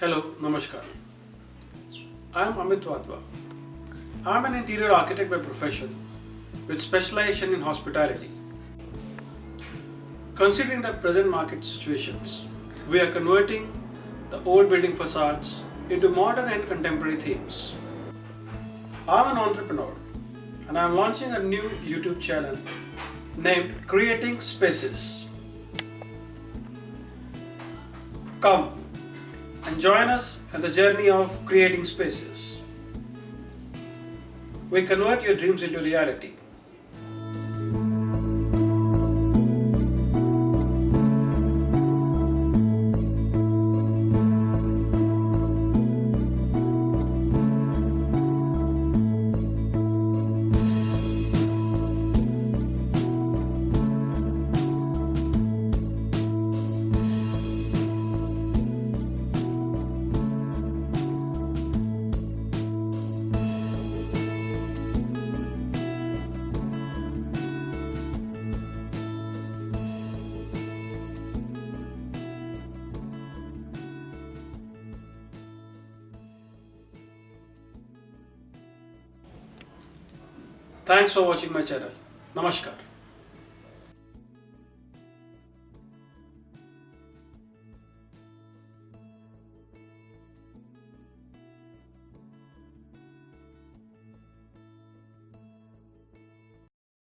Hello, Namaskar. I am Amit Wadhwa. I am an interior architect by profession with specialization in hospitality. Considering the present market situations, we are converting the old building facades into modern and contemporary themes. I am an entrepreneur and I am launching a new YouTube channel named Creating Spaces. Come and join us in the journey of creating spaces. We convert your dreams into reality. Thanks for watching my channel. Namaskar.